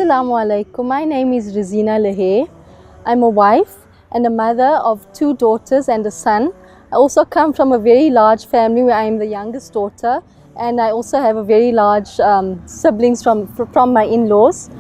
Assalamu alaikum. My name is Rizina Lehe. I'm a wife and a mother of 2 daughters and a son. I also come from a very large family where I am the youngest daughter, and I also have a very large siblings from my in-laws.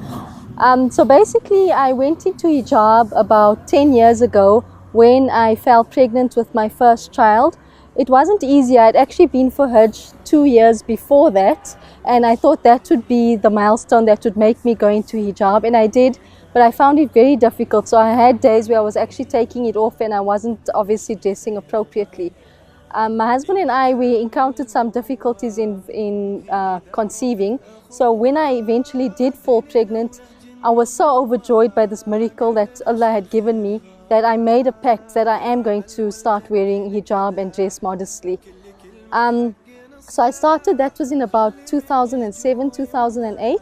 So basically I went into hijab about 10 years ago when I fell pregnant with my first child. It wasn't easy. I'd actually been for Hajj 2 years before that, and I thought that would be the milestone that would make me go into hijab, and I did, but I found it very difficult. So I had days where I was actually taking it off and I wasn't obviously dressing appropriately. My husband and I, we encountered some difficulties in conceiving. So when I eventually did fall pregnant, I was so overjoyed by this miracle that Allah had given me that I made a pact that I am going to start wearing hijab and dress modestly. So I started, that was in about 2007, 2008.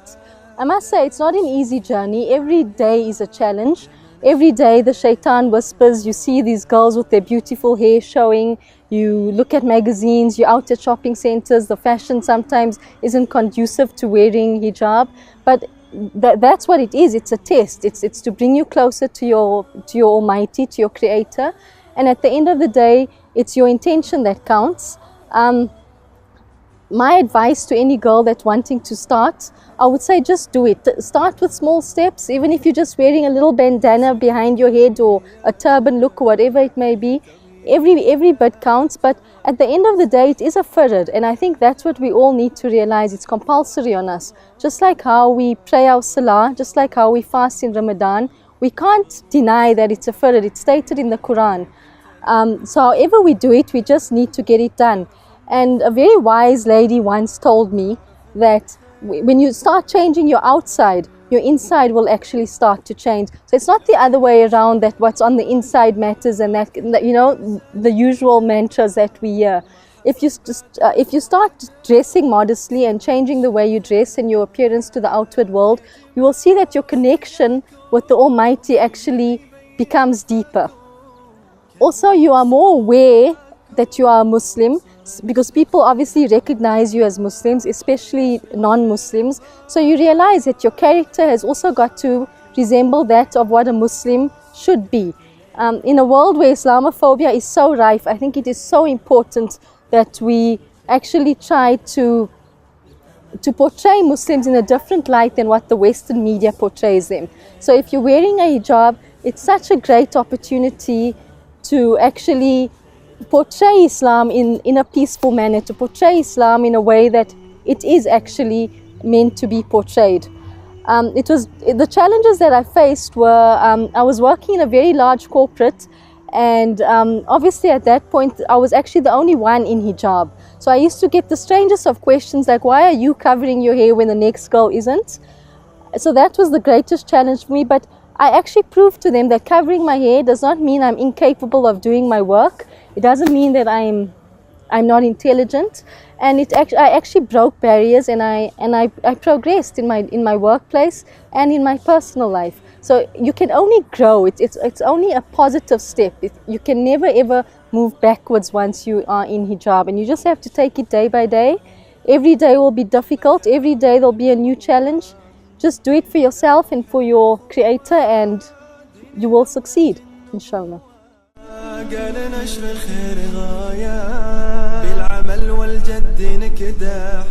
I must say it's not an easy journey. Every day is a challenge. Every day the shaitan whispers, you see these girls with their beautiful hair showing, you look at magazines, you're out at shopping centers, the fashion sometimes isn't conducive to wearing hijab, but that's what it is. It's a test. It's to bring you closer to your Almighty, to your Creator, and at the end of the day, it's your intention that counts. My advice to any girl that's wanting to start, I would say just do it. Start with small steps, even if you're just wearing a little bandana behind your head or a turban look or whatever it may be. Every bit counts, but at the end of the day, it is a farad, and I think that's what we all need to realize. It's compulsory on us. Just like how we pray our salah, just like how we fast in Ramadan, we can't deny that it's a farad. It's stated in the Quran. So however we do it, we just need to get it done. And a very wise lady once told me that when you start changing your outside, your inside will actually start to change. So it's not the other way around, that what's on the inside matters, and that you know, the usual mantras that we hear. If you start dressing modestly and changing the way you dress and your appearance to the outward world, you will see that your connection with the Almighty actually becomes deeper. Also, you are more aware that you are a Muslim, because people obviously recognize you as Muslims, especially non-Muslims. So you realize that your character has also got to resemble that of what a Muslim should be. In a world where Islamophobia is so rife, I think it is so important that we actually try to portray Muslims in a different light than what the Western media portrays them. So if you're wearing a hijab, it's such a great opportunity to actually portray Islam in a peaceful manner, to portray Islam in a way that it is actually meant to be portrayed. The challenges that I faced were, I was working in a very large corporate, and obviously at that point I was actually the only one in hijab. So I used to get the strangest of questions, like, why are you covering your hair when the next girl isn't? So that was the greatest challenge for me, but I actually proved to them that covering my hair does not mean I'm incapable of doing my work. It doesn't mean that I'm not intelligent, and I actually broke barriers, and I progressed in my workplace and in my personal life. So you can only grow. It's only a positive step. You can never ever move backwards once you are in hijab, and you just have to take it day by day. Every day will be difficult. Every day there'll be a new challenge. Just do it for yourself and for your Creator, and you will succeed, inshallah. قال نشر الخير غاية بالعمل والجد نكدح